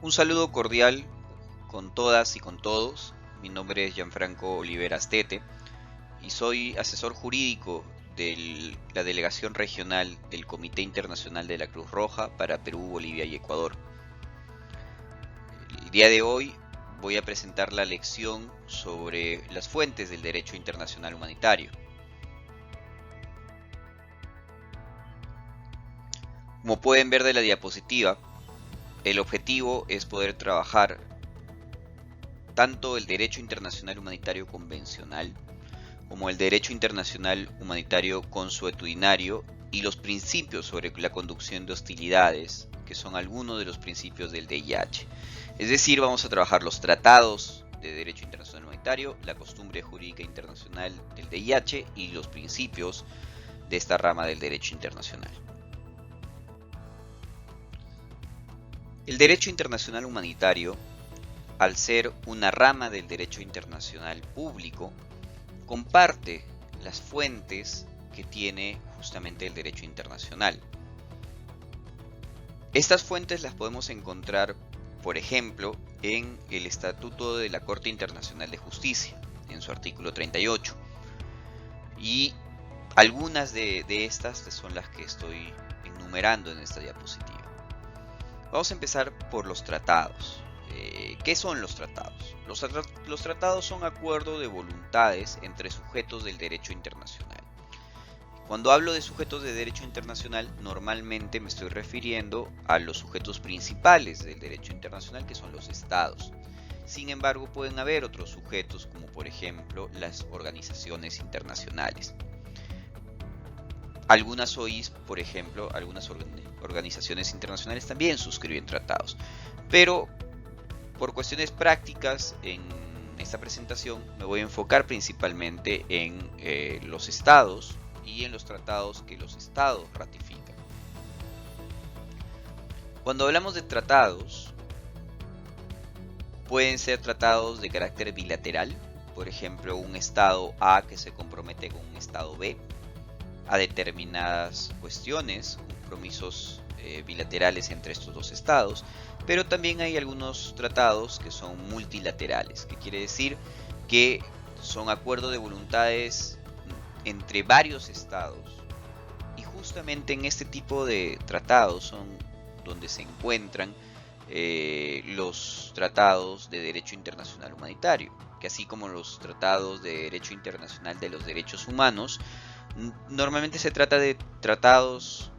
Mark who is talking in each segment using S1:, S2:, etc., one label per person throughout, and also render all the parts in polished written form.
S1: Un saludo cordial con todas y con todos. Mi nombre es Gianfranco Olivera Astete y soy asesor jurídico de la Delegación Regional del Comité Internacional de la Cruz Roja para Perú, Bolivia y Ecuador. El día de hoy voy a presentar la lección sobre las fuentes del derecho internacional humanitario. Como pueden ver de la diapositiva, el objetivo es poder trabajar tanto el derecho internacional humanitario convencional como el derecho internacional humanitario consuetudinario y los principios sobre la conducción de hostilidades, que son algunos de los principios del DIH. Es decir, vamos a trabajar los tratados de derecho internacional humanitario, la costumbre jurídica internacional del DIH y los principios de esta rama del derecho internacional. El derecho internacional humanitario, al ser una rama del derecho internacional público, comparte las fuentes que tiene justamente el derecho internacional. Estas fuentes las podemos encontrar, por ejemplo, en el Estatuto de la Corte Internacional de Justicia, en su artículo 38. Y algunas de estas son las que estoy enumerando en esta diapositiva. Vamos a empezar por los tratados. ¿Qué son los tratados? Los tratados son acuerdos de voluntades entre sujetos del derecho internacional. Cuando hablo de sujetos de derecho internacional, normalmente me estoy refiriendo a los sujetos principales del derecho internacional, que son los estados. Sin embargo, pueden haber otros sujetos, como por ejemplo las organizaciones internacionales. Algunas OIs, por ejemplo, algunas organizaciones internacionales también suscriben tratados. Pero por cuestiones prácticas en esta presentación me voy a enfocar principalmente en los estados y en los tratados que los estados ratifican. Cuando hablamos de tratados, pueden ser tratados de carácter bilateral, por ejemplo un estado A que se compromete con un estado B a determinadas cuestiones, compromisos bilaterales entre estos dos estados, pero también hay algunos tratados que son multilaterales, que quiere decir que son acuerdos de voluntades entre varios estados, y justamente en este tipo de tratados son donde se encuentran los tratados de derecho internacional humanitario, que así como los tratados de derecho internacional de los derechos humanos, normalmente se trata de tratados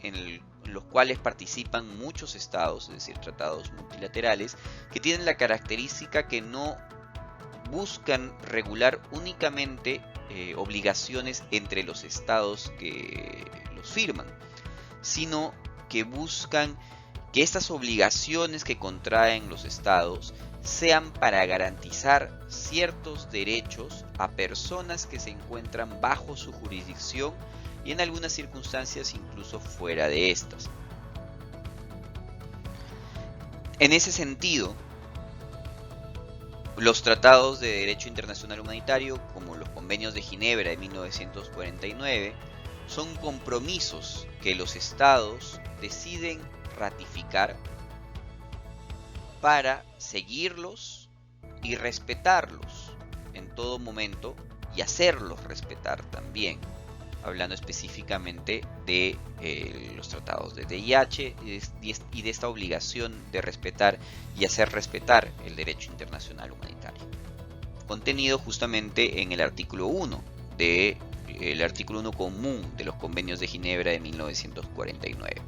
S1: en los cuales participan muchos estados, es decir, tratados multilaterales, que tienen la característica que no buscan regular únicamente obligaciones entre los estados que los firman, sino que buscan que estas obligaciones que contraen los estados sean para garantizar ciertos derechos a personas que se encuentran bajo su jurisdicción y en algunas circunstancias incluso fuera de estas. En ese sentido, los tratados de derecho internacional humanitario, como los convenios de Ginebra de 1949, son compromisos que los estados deciden ratificar para seguirlos y respetarlos en todo momento y hacerlos respetar también, hablando específicamente de los tratados de DIH y de esta obligación de respetar y hacer respetar el derecho internacional humanitario, contenido justamente en el artículo 1 común de los convenios de Ginebra de 1949.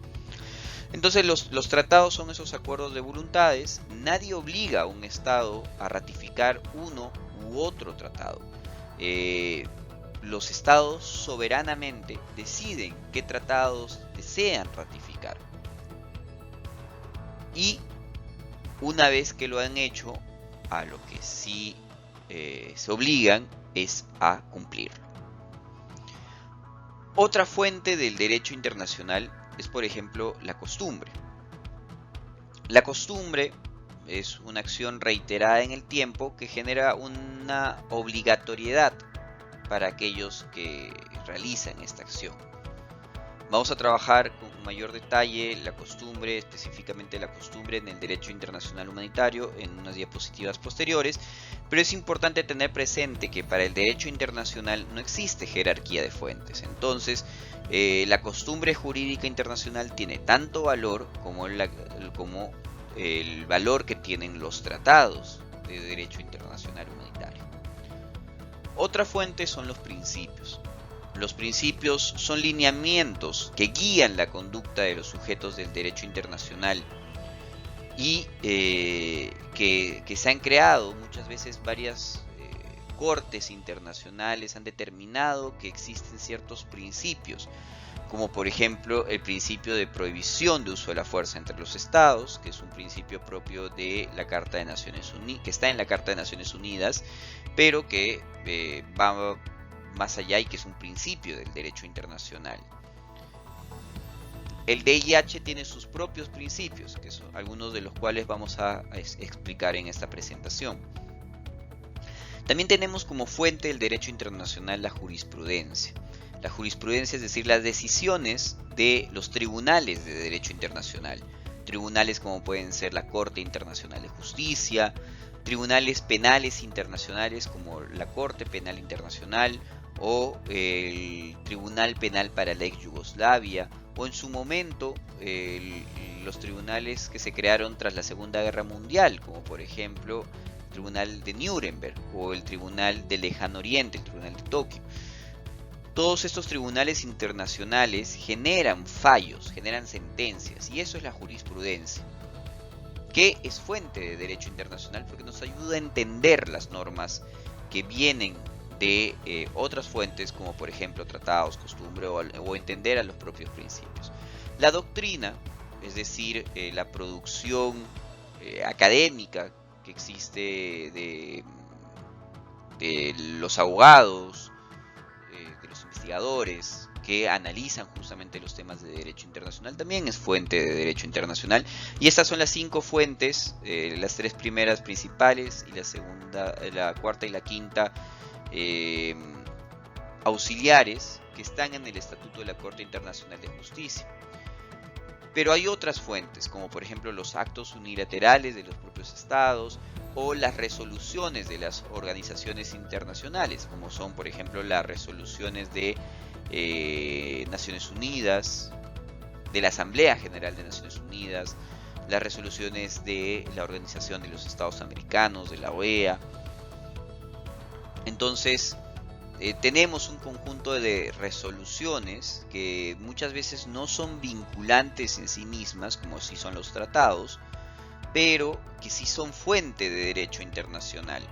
S1: Entonces los tratados son esos acuerdos de voluntades. Nadie obliga a un estado a ratificar uno u otro tratado. Los estados soberanamente deciden qué tratados desean ratificar. Y una vez que lo han hecho, a lo que sí se obligan es a cumplirlo. Otra fuente del derecho internacional es, por ejemplo, la costumbre. La costumbre es una acción reiterada en el tiempo que genera una obligatoriedad para aquellos que realizan esta acción. Vamos a trabajar con mayor detalle la costumbre, específicamente la costumbre en el derecho internacional humanitario en unas diapositivas posteriores, pero es importante tener presente que para el derecho internacional no existe jerarquía de fuentes. Entonces, la costumbre jurídica internacional tiene tanto valor como el valor que tienen los tratados de derecho internacional humanitario. Otra fuente son los principios. Los principios son lineamientos que guían la conducta de los sujetos del derecho internacional y que se han creado muchas veces varias cortes internacionales han determinado que existen ciertos principios, como por ejemplo el principio de prohibición de uso de la fuerza entre los estados, que es un principio propio de la Carta de Naciones Unidas, que está en la Carta de Naciones Unidas, pero que va más allá y que es un principio del derecho internacional. El DIH tiene sus propios principios, que son algunos de los cuales vamos a explicar en esta presentación. También tenemos como fuente del derecho internacional la jurisprudencia. La jurisprudencia, es decir, las decisiones de los tribunales de derecho internacional. Tribunales como pueden ser la Corte Internacional de Justicia, tribunales penales internacionales como la Corte Penal Internacional o el Tribunal Penal para la ex Yugoslavia, o en su momento los tribunales que se crearon tras la Segunda Guerra Mundial, como por ejemplo el Tribunal de Nuremberg o el Tribunal del Lejano Oriente, el Tribunal de Tokio. Todos estos tribunales internacionales generan fallos, generan sentencias, y eso es la jurisprudencia, que es fuente de derecho internacional porque nos ayuda a entender las normas que vienen de otras fuentes, como por ejemplo tratados, costumbre o entender a los propios principios. La doctrina, es decir, la producción académica que existe de los abogados, de los investigadores que analizan justamente los temas de derecho internacional, también es fuente de derecho internacional. Y estas son las 5 fuentes, las 3 primeras principales y la segunda, la cuarta y la quinta auxiliares, que están en el Estatuto de la Corte Internacional de Justicia. Pero hay otras fuentes, como por ejemplo los actos unilaterales de los propios estados o las resoluciones de las organizaciones internacionales, como son por ejemplo las resoluciones de Naciones Unidas, de la Asamblea General de Naciones Unidas, las resoluciones de la Organización de los Estados Americanos, de la OEA. Entonces, tenemos un conjunto de resoluciones que muchas veces no son vinculantes en sí mismas, como si son los tratados, pero que sí son fuente de derecho internacional.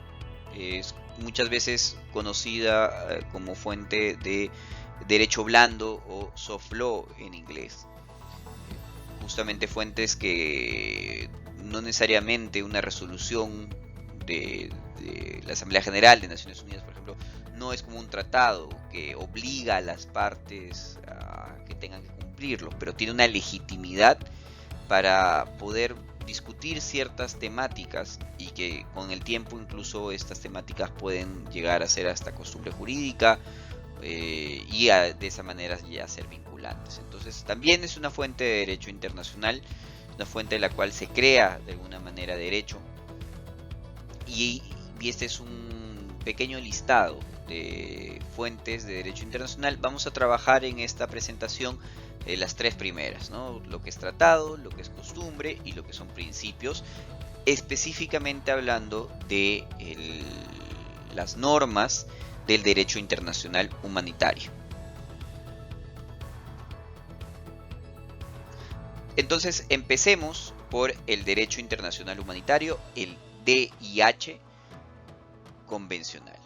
S1: Es muchas veces conocida como fuente de derecho blando o soft law en inglés. Justamente fuentes que no necesariamente una resolución de la Asamblea General de Naciones Unidas, por ejemplo, no es como un tratado que obliga a las partes a que tengan que cumplirlo, pero tiene una legitimidad para poder discutir ciertas temáticas y que con el tiempo incluso estas temáticas pueden llegar a ser hasta costumbre jurídica y de esa manera ya ser vinculantes. Entonces también es una fuente de derecho internacional, una fuente de la cual se crea de alguna manera derecho, y este es un pequeño listado de fuentes de derecho internacional. Vamos a trabajar en esta presentación las 3 primeras, ¿no? Lo que es tratado, lo que es costumbre y lo que son principios, específicamente hablando de las normas del derecho internacional humanitario. Entonces empecemos por el derecho internacional humanitario, el DIH convencional.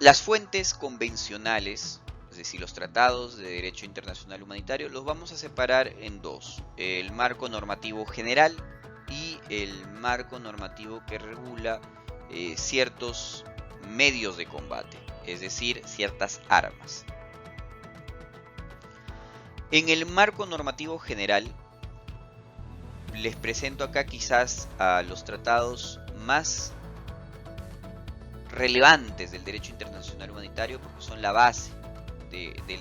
S1: Las fuentes convencionales, es decir, los tratados de derecho internacional humanitario, los vamos a separar en 2: el marco normativo general y el marco normativo que regula ciertos medios de combate, es decir, ciertas armas. En el marco normativo general, les presento acá quizás a los tratados más relevantes del derecho internacional humanitario porque son la base del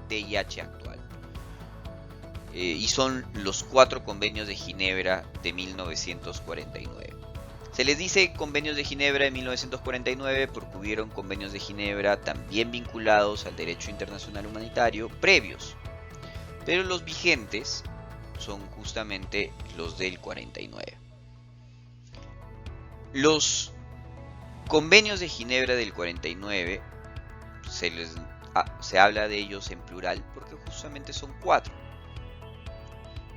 S1: DIH actual. Y son los 4 convenios de Ginebra de 1949. Se les dice convenios de Ginebra de 1949 porque hubieron convenios de Ginebra también vinculados al derecho internacional humanitario previos, pero los vigentes son justamente los del 49. Los convenios de Ginebra del 49 se habla de ellos en plural porque justamente son 4.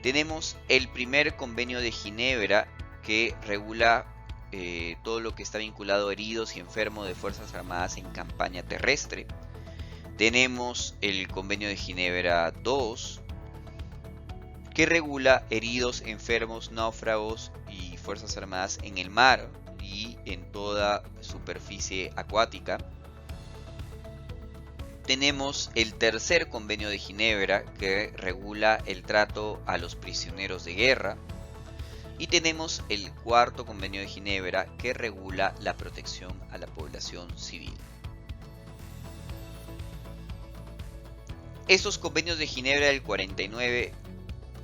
S1: Tenemos el primer convenio de Ginebra que regula todo lo que está vinculado a heridos y enfermos de Fuerzas Armadas en campaña terrestre. Tenemos el convenio de Ginebra 2 que regula heridos, enfermos, náufragos y Fuerzas Armadas en el mar y en toda superficie acuática. Tenemos el tercer convenio de Ginebra que regula el trato a los prisioneros de guerra. Y tenemos el cuarto convenio de Ginebra que regula la protección a la población civil. Estos convenios de Ginebra del 49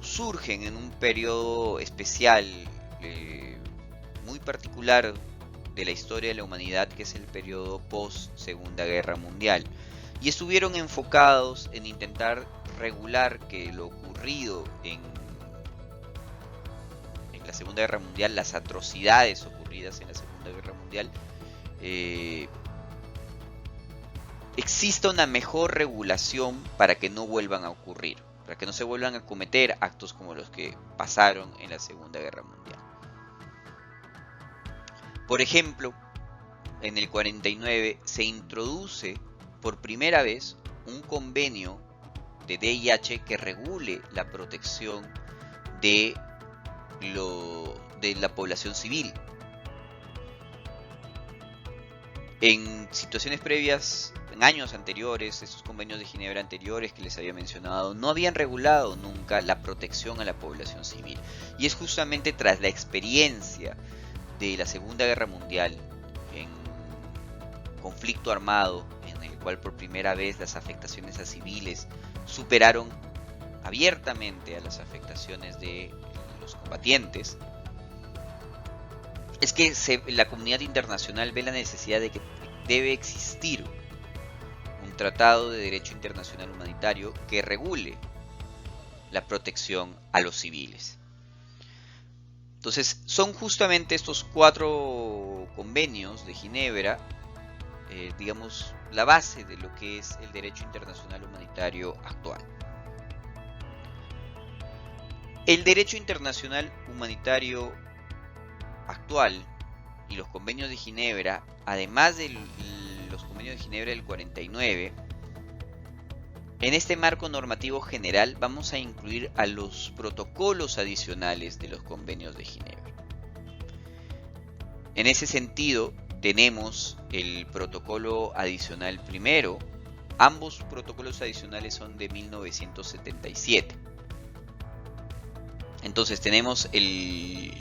S1: surgen en un periodo especial, muy particular de la historia de la humanidad, que es el periodo post Segunda Guerra Mundial. Y estuvieron enfocados en intentar regular que lo ocurrido en la Segunda Guerra Mundial, las atrocidades ocurridas en la Segunda Guerra Mundial, exista una mejor regulación para que no vuelvan a ocurrir, para que no se vuelvan a cometer actos como los que pasaron en la Segunda Guerra Mundial. Por ejemplo, en el 49 se introduce por primera vez un convenio de DIH que regule la protección de la población civil. En situaciones previas, en años anteriores, esos convenios de Ginebra anteriores que les había mencionado, no habían regulado nunca la protección a la población civil. Y es justamente tras la experiencia de la Segunda Guerra Mundial, en conflicto armado, en el cual por primera vez las afectaciones a civiles superaron abiertamente a las afectaciones de los combatientes, es que la comunidad internacional ve la necesidad de que debe existir un tratado de derecho internacional humanitario que regule la protección a los civiles. Entonces, son justamente estos 4 convenios de Ginebra, digamos, la base de lo que es el derecho internacional humanitario actual. El derecho internacional humanitario actual y los convenios de Ginebra, además de los convenios de Ginebra del 49, en este marco normativo general vamos a incluir a los protocolos adicionales de los convenios de Ginebra. En ese sentido, tenemos el protocolo adicional primero. Ambos protocolos adicionales son de 1977. Entonces tenemos el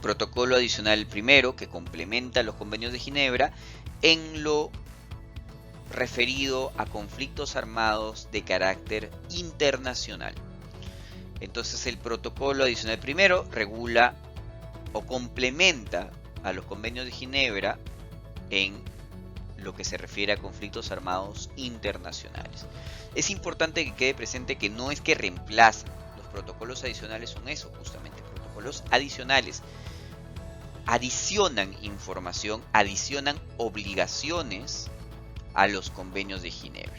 S1: protocolo adicional primero que complementa los convenios de Ginebra en lo referido a conflictos armados de carácter internacional. Entonces el protocolo adicional primero regula o complementa a los convenios de Ginebra en lo que se refiere a conflictos armados internacionales. Es importante que quede presente que no es que reemplazan. Los protocolos adicionales son eso, justamente, protocolos adicionales. Adicionan información, adicionan obligaciones a los convenios de Ginebra.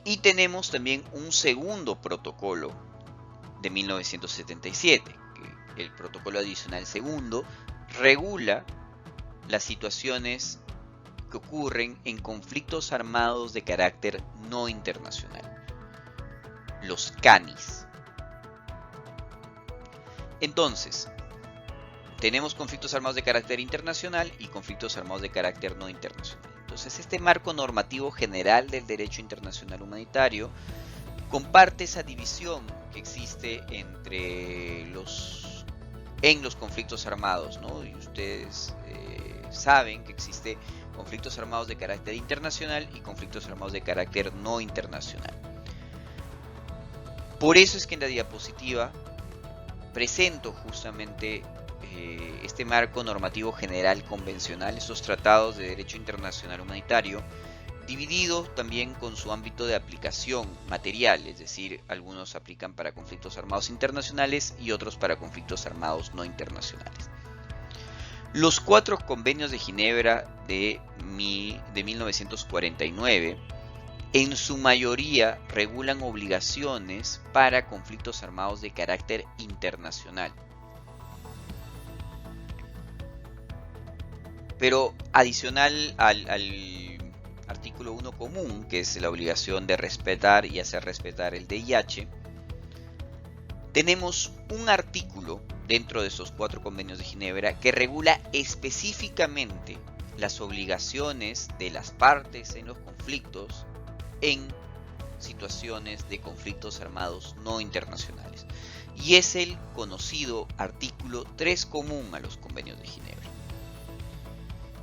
S1: Y tenemos también un segundo protocolo de 1977, que el protocolo adicional segundo regula las situaciones que ocurren en conflictos armados de carácter no internacional, los CANIs. Entonces, tenemos conflictos armados de carácter internacional y conflictos armados de carácter no internacional. Entonces, este marco normativo general del derecho internacional humanitario comparte esa división que existe en los conflictos armados, ¿no? Y ustedes saben que existe conflictos armados de carácter internacional y conflictos armados de carácter no internacional. Por eso es que en la diapositiva presento justamente este marco normativo general convencional, estos tratados de derecho internacional humanitario, dividido también con su ámbito de aplicación material, es decir, algunos aplican para conflictos armados internacionales y otros para conflictos armados no internacionales. Los 4 convenios de Ginebra de 1949 en su mayoría regulan obligaciones para conflictos armados de carácter internacional. Pero adicional al artículo 1 común, que es la obligación de respetar y hacer respetar el DIH, tenemos un artículo dentro de estos 4 convenios de Ginebra que regula específicamente las obligaciones de las partes en los conflictos en situaciones de conflictos armados no internacionales. Y es el conocido artículo 3 común a los convenios de Ginebra.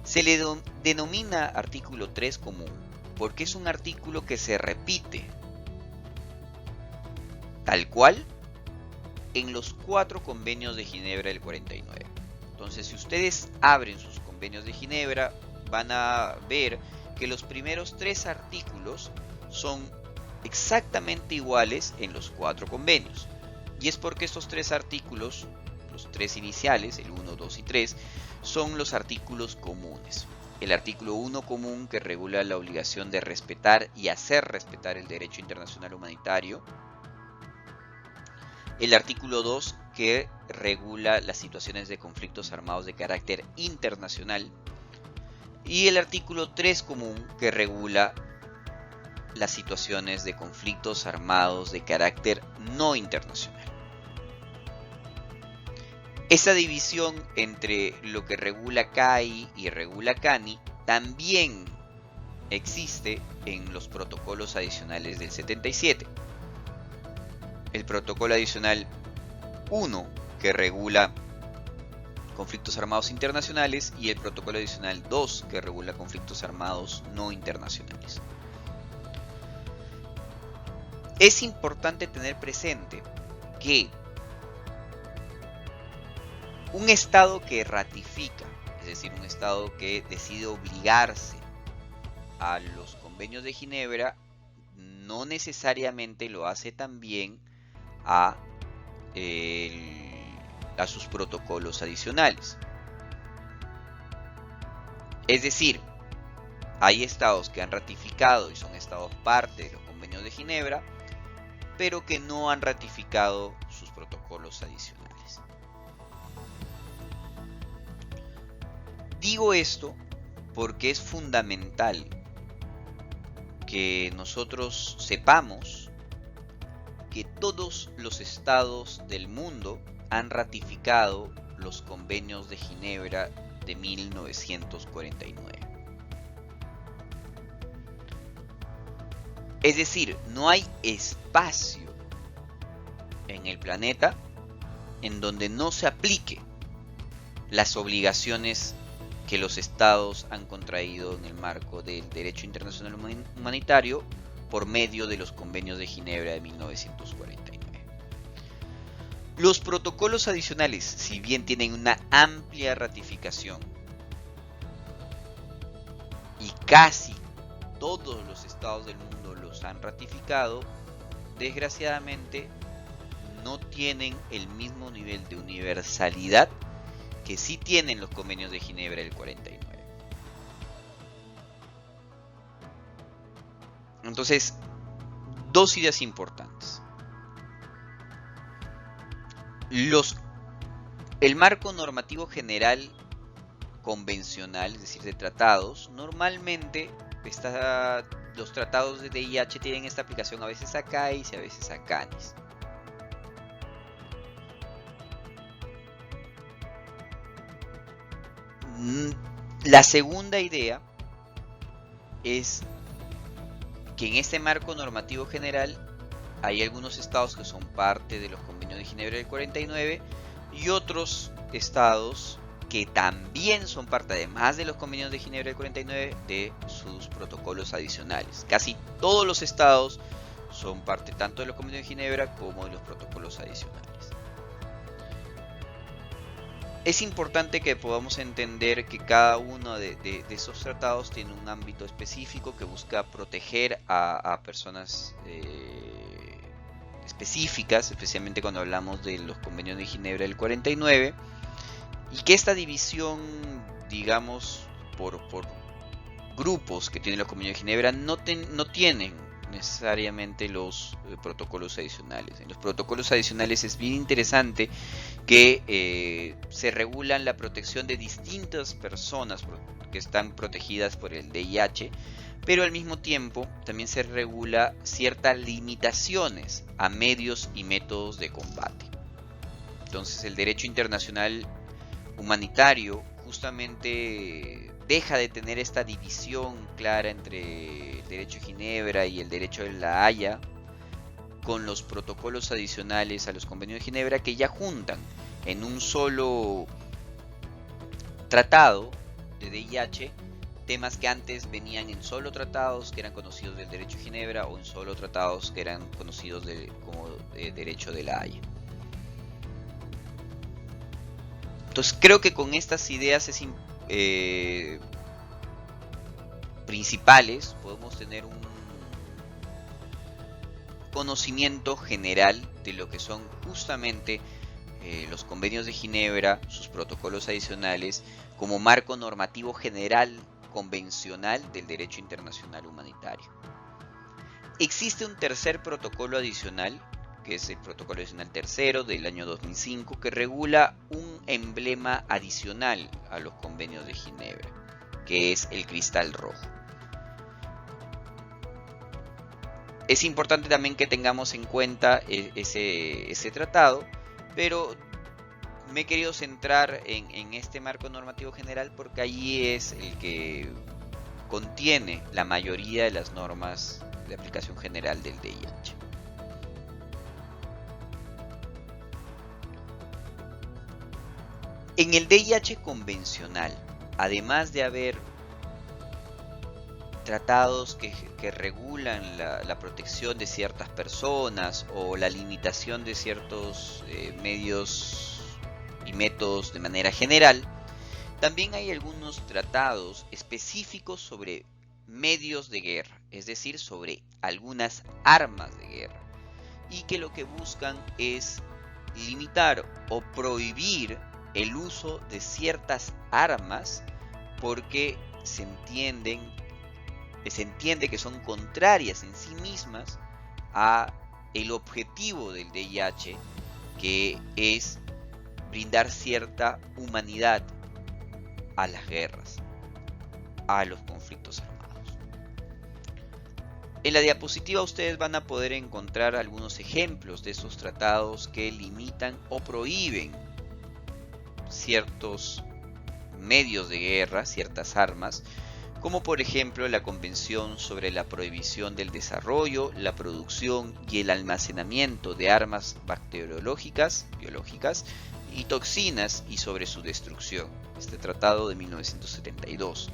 S1: Se le denomina artículo 3 común porque es un artículo que se repite tal cual en los 4 convenios de Ginebra del 49. Entonces, si ustedes abren sus convenios de Ginebra, van a ver que los primeros 3 artículos son exactamente iguales en los 4 convenios. Y es porque estos 3 artículos, los 3 iniciales, el 1, 2 y 3, son los artículos comunes. El artículo 1 común, que regula la obligación de respetar y hacer respetar el derecho internacional humanitario. El artículo 2, que regula las situaciones de conflictos armados de carácter internacional. Y el artículo 3 común, que regula las situaciones de conflictos armados de carácter no internacional. Esa división entre lo que regula CAI y regula CANI también existe en los protocolos adicionales del 77. El protocolo adicional 1, que regula conflictos armados internacionales, y el protocolo adicional 2, que regula conflictos armados no internacionales. Es importante tener presente que un Estado que ratifica, es decir, un Estado que decide obligarse a los convenios de Ginebra, no necesariamente lo hace también a sus protocolos adicionales. Es decir, hay estados que han ratificado y son estados parte de los convenios de Ginebra, pero que no han ratificado sus protocolos adicionales. Digo esto porque es fundamental que nosotros sepamos que todos los estados del mundo han ratificado los convenios de Ginebra de 1949. Es decir, no hay espacio en el planeta en donde no se aplique las obligaciones que los estados han contraído en el marco del derecho internacional humanitario por medio de los convenios de Ginebra de 1949. Los protocolos adicionales, si bien tienen una amplia ratificación y casi todos los estados del mundo los han ratificado, desgraciadamente no tienen el mismo nivel de universalidad que sí tienen los convenios de Ginebra del 49. Entonces, dos ideas importantes. El marco normativo general convencional, es decir, de tratados, normalmente los tratados de DIH tienen esta aplicación a veces a CAIS y a veces a CANIS. La segunda idea es que en este marco normativo general hay algunos estados que son parte de los convenios de Ginebra del 49 y otros estados que también son parte, además de los convenios de Ginebra del 49, de sus protocolos adicionales. Casi todos los estados son parte tanto de los convenios de Ginebra como de los protocolos adicionales. Es importante que podamos entender que cada uno de esos tratados tiene un ámbito específico que busca proteger a personas específicas, especialmente cuando hablamos de los convenios de Ginebra del 49, y que esta división, digamos, por grupos que tienen los convenios de Ginebra no tienen necesariamente los protocolos adicionales. En los protocolos adicionales es bien interesante que se regulan la protección de distintas personas que están protegidas por el VIH, pero al mismo tiempo también se regula ciertas limitaciones a medios y métodos de combate. Entonces el derecho internacional humanitario justamente deja de tener esta división clara entre el derecho de Ginebra y el derecho de la Haya, con los protocolos adicionales a los convenios de Ginebra, que ya juntan en un solo tratado de VIH temas que antes venían en solo tratados que eran conocidos del derecho de Ginebra o en solo tratados que eran conocidos como derecho de la Haya. Entonces creo que con estas ideas principales podemos tener un conocimiento general de lo que son justamente los convenios de Ginebra, sus protocolos adicionales, como marco normativo general convencional del derecho internacional humanitario. Existe un tercer protocolo adicional, que es el protocolo adicional tercero del año 2005, que regula un emblema adicional a los convenios de Ginebra, que es el cristal rojo. Es importante también que tengamos en cuenta ese tratado, pero me he querido centrar en este marco normativo general porque allí es el que contiene la mayoría de las normas de aplicación general del VIH. En el VIH convencional, además de haber tratados que regulan la protección de ciertas personas o la limitación de ciertos medios y métodos de manera general, también hay algunos tratados específicos sobre medios de guerra, es decir, sobre algunas armas de guerra, y que lo que buscan es limitar o prohibir el uso de ciertas armas porque se entiende que son contrarias en sí mismas a el objetivo del VIH, que es brindar cierta humanidad a las guerras, a los conflictos armados. En la diapositiva ustedes van a poder encontrar algunos ejemplos de esos tratados que limitan o prohíben ciertos medios de guerra, ciertas armas, como por ejemplo la Convención sobre la Prohibición del Desarrollo, la Producción y el Almacenamiento de Armas Bacteriológicas, biológicas y Toxinas y sobre su destrucción, este tratado de 1972.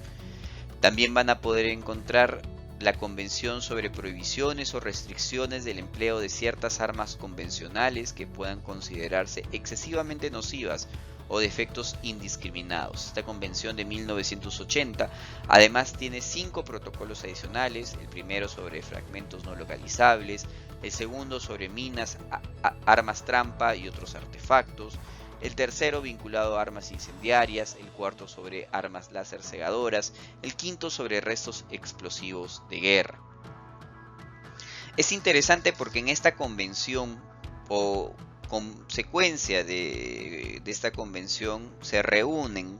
S1: También van a poder encontrar la Convención sobre prohibiciones o restricciones del empleo de ciertas armas convencionales que puedan considerarse excesivamente nocivas o de efectos indiscriminados. Esta convención de 1980 además tiene 5 protocolos adicionales: el primero sobre fragmentos no localizables, el segundo sobre minas, armas trampa y otros artefactos, el tercero vinculado a armas incendiarias, el cuarto sobre armas láser cegadoras, el quinto sobre restos explosivos de guerra. Es interesante porque en esta convención o consecuencia de esta convención se reúnen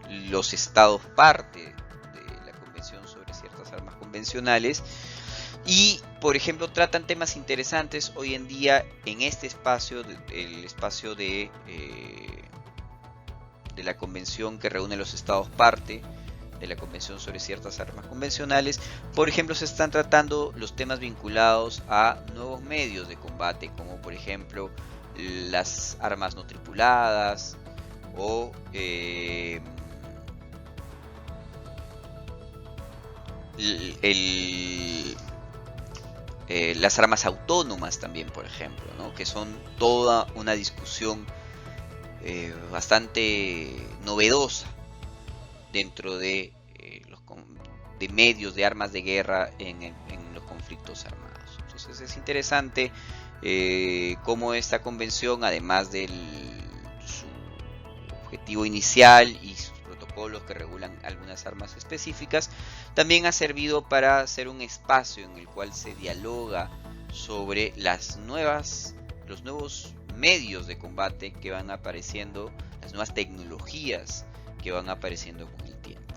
S1: los estados parte de la convención sobre ciertas armas convencionales y, por ejemplo, tratan temas interesantes hoy en día en este espacio, el espacio de la convención que reúne los estados parte de la Convención sobre ciertas armas convencionales. Por ejemplo, se están tratando los temas vinculados a nuevos medios de combate, como por ejemplo las armas no tripuladas o las armas autónomas también, por ejemplo, ¿no? Que son toda una discusión bastante novedosa dentro de de medios de armas de guerra en los conflictos armados. Entonces es interesante cómo esta convención, además de su objetivo inicial y sus protocolos que regulan algunas armas específicas, también ha servido para ser un espacio en el cual se dialoga sobre los nuevos medios de combate que van apareciendo, las nuevas tecnologías que van apareciendo con el tiempo.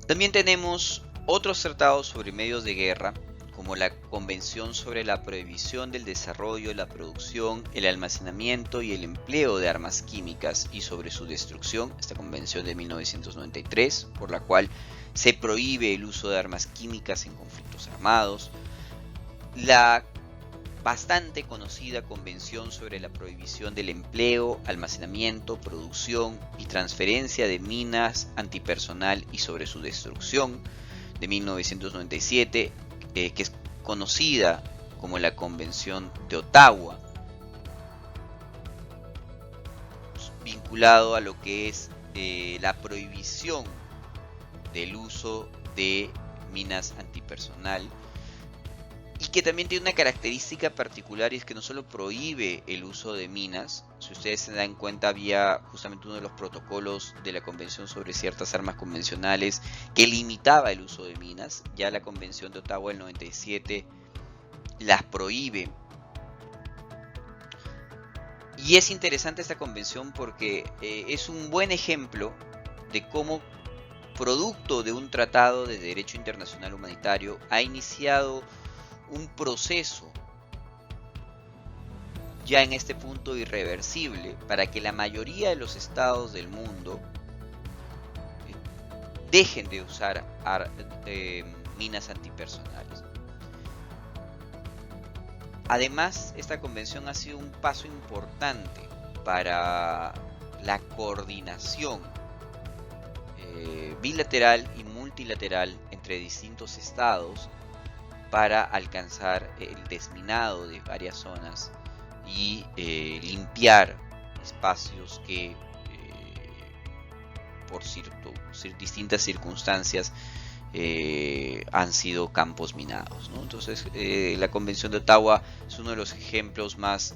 S1: También tenemos otros tratados sobre medios de guerra, como la Convención sobre la Prohibición del Desarrollo, la Producción, el Almacenamiento y el Empleo de Armas Químicas y sobre su destrucción, esta convención de 1993, por la cual se prohíbe el uso de armas químicas en conflictos armados. La bastante conocida Convención sobre la Prohibición del Empleo, Almacenamiento, Producción y Transferencia de Minas Antipersonal y sobre su destrucción, de 1997, que es conocida como la Convención de Ottawa, vinculado a lo que es la prohibición del uso de minas antipersonal, y que también tiene una característica particular, y es que no solo prohíbe el uso de minas. Si ustedes se dan cuenta, había justamente uno de los protocolos de la Convención sobre ciertas armas convencionales que limitaba el uso de minas. Ya la Convención de Ottawa del 97 las prohíbe. Y es interesante esta convención porque es un buen ejemplo de cómo, producto de un tratado de derecho internacional humanitario, ha iniciado un proceso ya en este punto irreversible para que la mayoría de los estados del mundo dejen de usar minas antipersonales. Además, esta convención ha sido un paso importante para la coordinación bilateral y multilateral entre distintos estados para alcanzar el desminado de varias zonas y limpiar espacios que por distintas circunstancias han sido campos minados, ¿no? Entonces la Convención de Ottawa es uno de los ejemplos más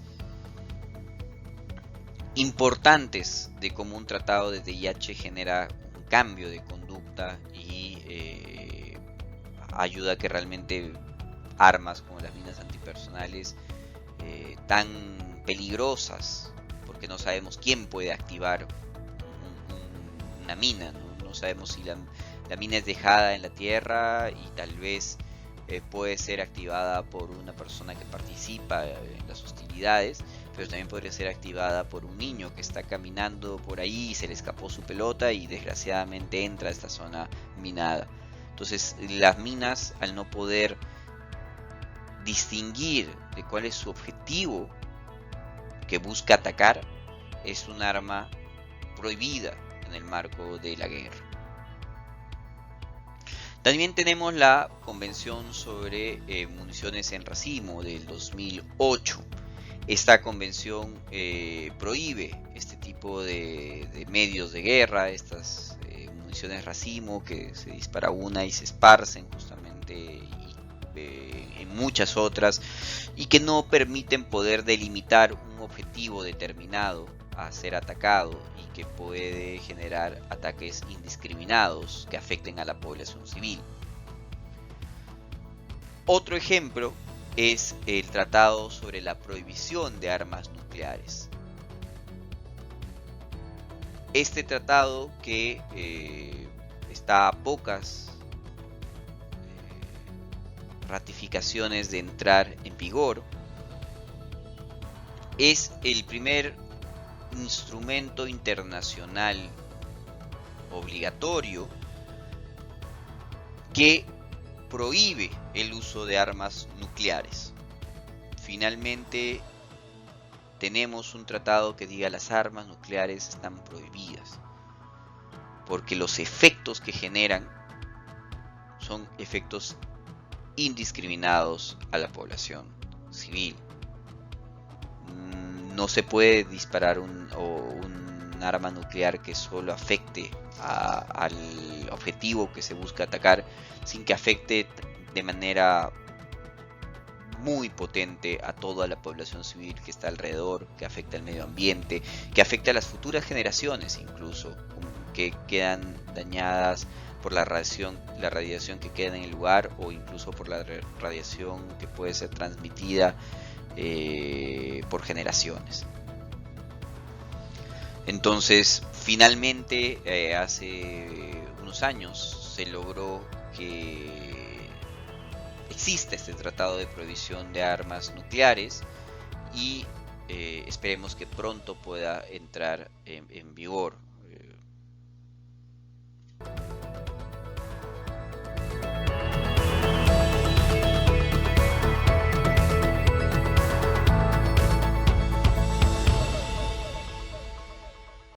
S1: importantes de cómo un tratado de DIH genera un cambio de conducta y ayuda a que realmente armas como las minas antipersonales, tan peligrosas, porque no sabemos quién puede activar una mina, no sabemos si la mina es dejada en la tierra y tal vez puede ser activada por una persona que participa en las hostilidades, pero también podría ser activada por un niño que está caminando por ahí y se le escapó su pelota y desgraciadamente entra a esta zona minada. Entonces las minas, al no poder distinguir de cuál es su objetivo que busca atacar, es un arma prohibida en el marco de la guerra. También tenemos la Convención sobre municiones en racimo del 2008. Esta convención prohíbe este tipo de medios de guerra, estas municiones racimo que se dispara una y se esparcen justamente en muchas otras, y que no permiten poder delimitar un objetivo determinado a ser atacado y que puede generar ataques indiscriminados que afecten a la población civil. Otro ejemplo es el Tratado sobre la Prohibición de Armas Nucleares. Este tratado, que está a pocas ratificaciones de entrar en vigor, es el primer instrumento internacional obligatorio que prohíbe el uso de armas nucleares. Finalmente, tenemos un tratado que diga las armas nucleares están prohibidas, porque los efectos que generan son efectos indiscriminados a la población civil. No se puede disparar un arma nuclear que solo afecte al objetivo que se busca atacar, sin que afecte de manera muy potente a toda la población civil que está alrededor, que afecta al medio ambiente, que afecta a las futuras generaciones incluso, que quedan dañadas por la radiación que queda en el lugar, o incluso por la radiación que puede ser transmitida por generaciones. Entonces, finalmente, hace unos años se logró que exista este tratado de prohibición de armas nucleares y esperemos que pronto pueda entrar en vigor.